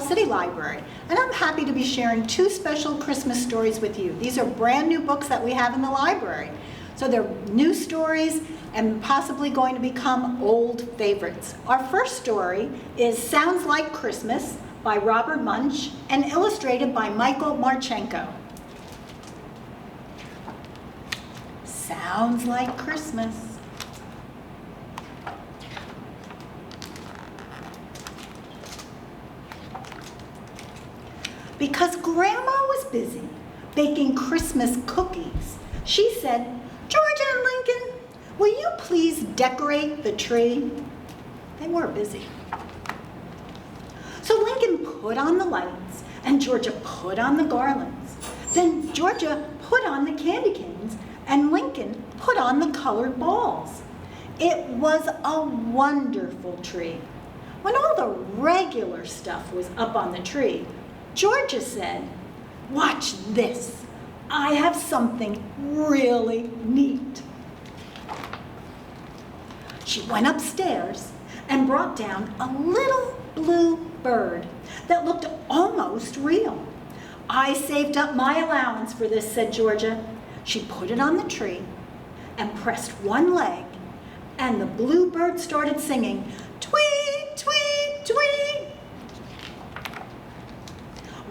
Falls City Library, and I'm happy to be sharing 2 special Christmas stories with you. These are brand new books that we have in the library. So they're new stories and possibly going to become old favorites. Our first story is Sounds Like Christmas by Robert Munsch and illustrated by Michael Marchenko. Sounds like Christmas. Because Grandma was busy baking Christmas cookies, she said, "Georgia and Lincoln, will you please decorate the tree?" They were busy. So Lincoln put on the lights and Georgia put on the garlands. Then Georgia put on the candy canes and Lincoln put on the colored balls. It was a wonderful tree. When all the regular stuff was up on the tree, Georgia said, "Watch this. I have something really neat." She went upstairs and brought down a little blue bird that looked almost real. "I saved up my allowance for this," said Georgia. She put it on the tree and pressed one leg, and the blue bird started singing, "Tweet, tweet, tweet."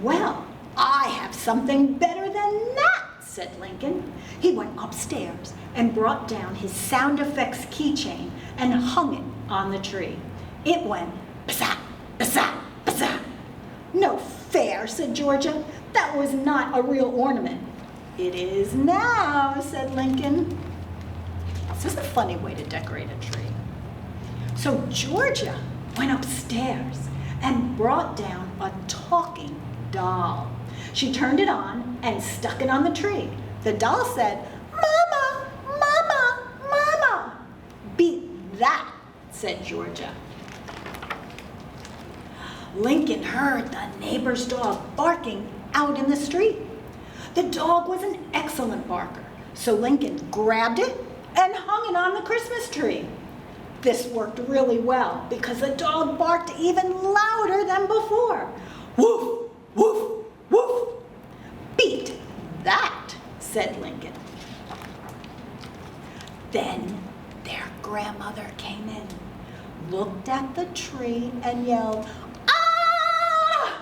"Well, I have something better than that," said Lincoln. He went upstairs and brought down his sound effects keychain and hung it on the tree. It went ba-zap, ba-zap, ba-zap. "No fair," said Georgia. "That was not a real ornament." "It is now," said Lincoln. This is a funny way to decorate a tree. So Georgia went upstairs and brought down a talking doll. She turned it on and stuck it on the tree. The doll said, "Mama, Mama, Mama." "Beat that," said Georgia. Lincoln heard the neighbor's dog barking out in the street. The dog was an excellent barker, so Lincoln grabbed it and hung it on the Christmas tree. This worked really well because the dog barked even louder than before. "Woof, woof, woof." "Beat that," said Lincoln. Then their grandmother came in, looked at the tree and yelled, "Ah!"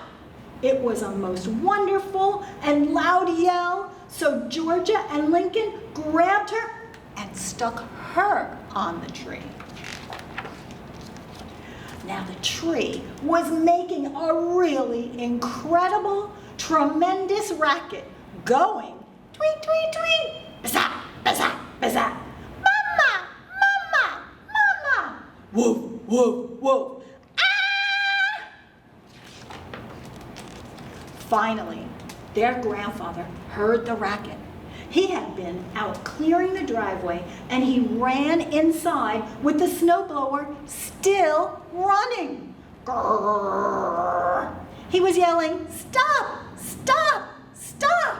It was a most wonderful and loud yell, so Georgia and Lincoln grabbed her and stuck her on the tree. Now the tree was making a really incredible, tremendous racket, going tweet, tweet, tweet, ba-zap, ba-zap, ba-zap. "Mama, Mama, Mama." "Woof, woof, woof." "Ah!" Finally, their grandfather heard the racket. He had been out clearing the driveway and he ran inside with the snowblower still running. Grrr. He was yelling, "Stop, stop, stop."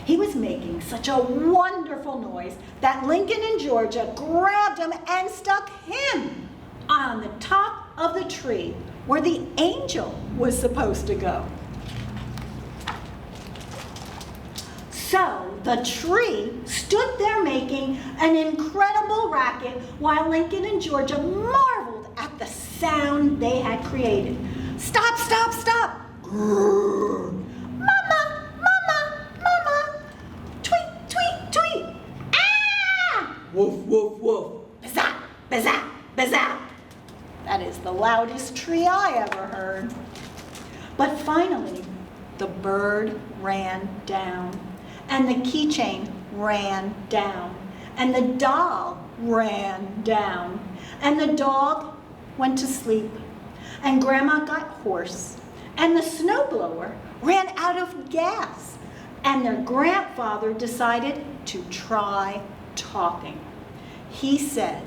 He was making such a wonderful noise that Lincoln and Georgia grabbed him and stuck him on the top of the tree where the angel was supposed to go. So the tree stood there making an incredible racket while Lincoln and Georgia marveled at the sound they had created. "Stop, stop, stop." Grrr. "Mama, Mama, Mama." "Tweet, tweet, tweet." "Ah!" "Woof, woof, woof." "Bazap, bazap, bazap." That is the loudest tree I ever heard. But finally, the bird ran down, and the keychain ran down, and the doll ran down, and the dog went to sleep, and Grandma got hoarse, and the snowblower ran out of gas, and their grandfather decided to try talking. He said,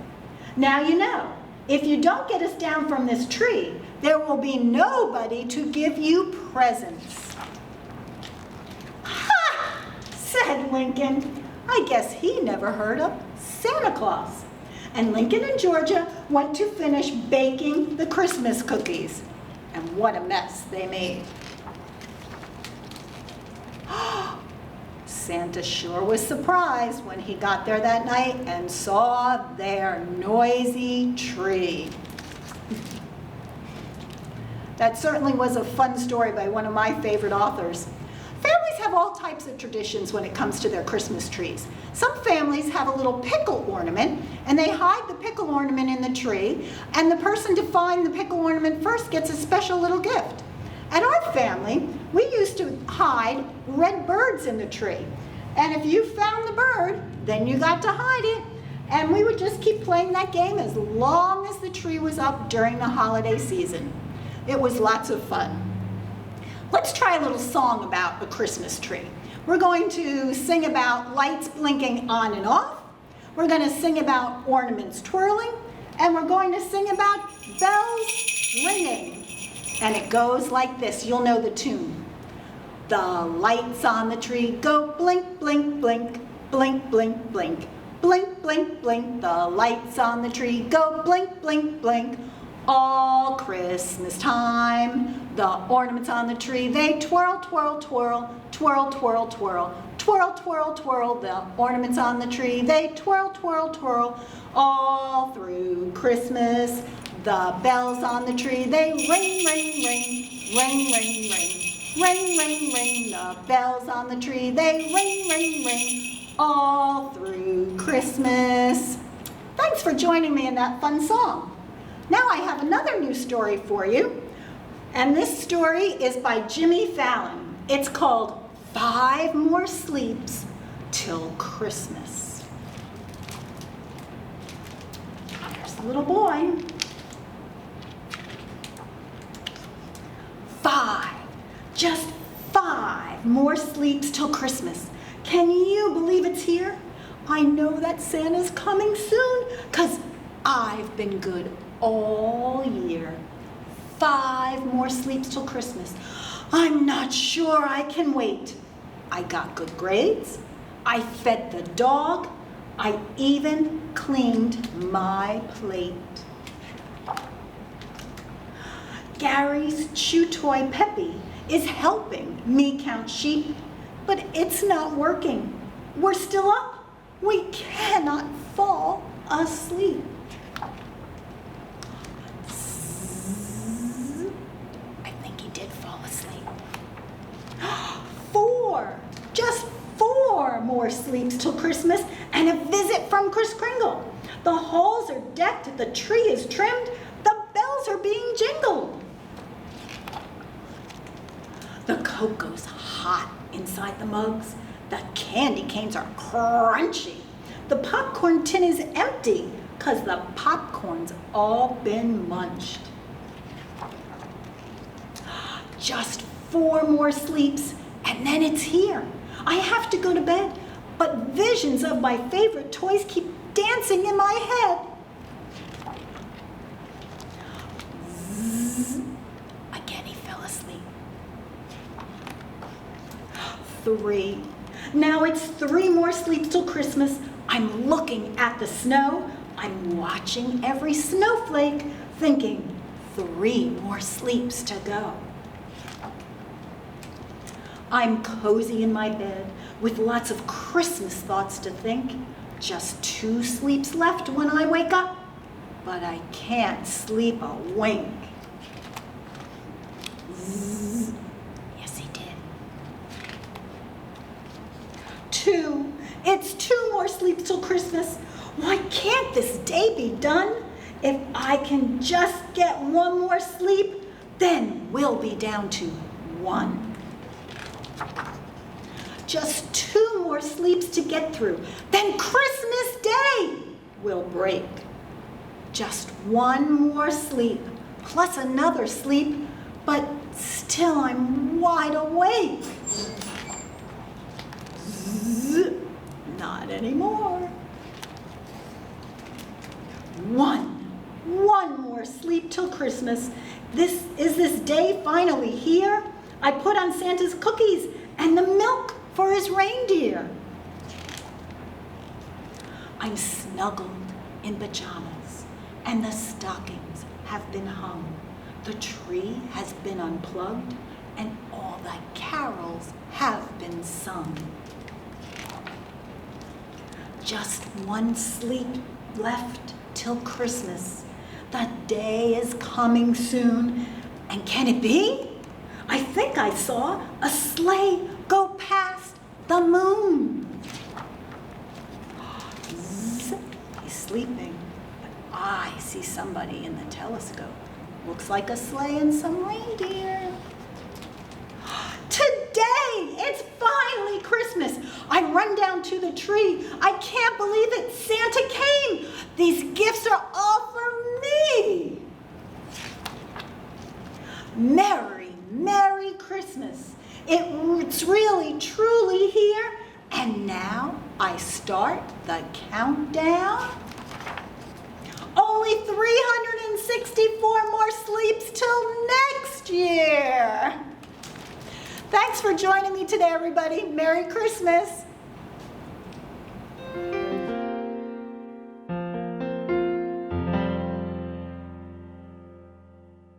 "Now you know, if you don't get us down from this tree, there will be nobody to give you presents." "Ha!" said Lincoln. I guess he never heard of Santa Claus. and Lincoln and Georgia went to finish baking the Christmas cookies. And what a mess they made. Santa sure was surprised when he got there that night and saw their noisy tree. That certainly was a fun story by one of my favorite authors. Families have all types of traditions when it comes to their Christmas trees. Some families have a little pickle ornament, and they hide the pickle ornament in the tree, and the person to find the pickle ornament first gets a special little gift. At our family, we used to hide red birds in the tree. And if you found the bird, then you got to hide it. And we would just keep playing that game as long as the tree was up during the holiday season. It was lots of fun. Let's try a little song about a Christmas tree. We're going to sing about lights blinking on and off. We're going to sing about ornaments twirling. And we're going to sing about bells ringing. And it goes like this. You'll know the tune. The lights on the tree go blink, blink, blink, blink, blink, blink, blink, blink, blink. The lights on the tree go blink, blink, blink. All Christmas time. The ornaments on the tree, they twirl, twirl, twirl, twirl, twirl, twirl, twirl, twirl, twirl. The ornaments on the tree, they twirl, twirl, twirl, all through Christmas. The bells on the tree, they ring, ring, ring, ring, ring, ring, ring, ring, ring. The bells on the tree, they ring, ring, ring, all through Christmas. Thanks for joining me in that fun song. Now I have another new story for you, and this story is by Jimmy Fallon. It's called 5 More Sleeps Till Christmas. There's the little boy. 5, just 5 more sleeps till Christmas. Can you believe it's here? I know that Santa's coming soon, 'cause I've been good all year. 5 more sleeps till Christmas. I'm not sure I can wait. I got good grades. I fed the dog. I even cleaned my plate. Gary's chew toy Peppy is helping me count sheep, but it's not working. We're still up. We cannot fall asleep. I think he did fall asleep. 4, just 4 more sleeps till Christmas and a visit from Kris Kringle. The halls are decked, the tree is trimmed, the bells are being jingled. The cocoa's hot inside the mugs. The candy canes are crunchy. The popcorn tin is empty because the popcorn's all been munched. Just 4 more sleeps and then it's here. I have to go to bed, but visions of my favorite toys keep dancing in my head. Zzz. Again he fell asleep. 3. Now it's 3 more sleeps till Christmas. I'm looking at the snow. I'm watching every snowflake, thinking 3 more sleeps to go. I'm cozy in my bed with lots of Christmas thoughts to think. Just 2 sleeps left when I wake up, but I can't sleep a wink. Zzz. Yes, he did. 2. It's 2 more sleeps till Christmas. Why can't this day be done? If I can just get 1 more sleep, then we'll be down to 1. Just 2 more sleeps to get through, then Christmas Day will break. Just 1 more sleep, plus another sleep, but still I'm wide awake. Zzz, not anymore. 1 more sleep till Christmas. Is this day finally here? I put on Santa's cookies and the milk for his reindeer. I'm snuggled in pajamas, and the stockings have been hung. The tree has been unplugged, and all the carols have been sung. Just one sleep left till Christmas. The day is coming soon, and can it be? I think I saw a sleigh go past the moon. Zzz, he's sleeping, but I see somebody in the telescope. Looks like a sleigh and some reindeer. Today, it's finally Christmas. I run down to the tree. I can't believe it. Santa came. These gifts are all for me. Merry Christmas. It's really, truly here. And now I start the countdown. Only 364 more sleeps till next year. Thanks for joining me today, everybody. Merry Christmas.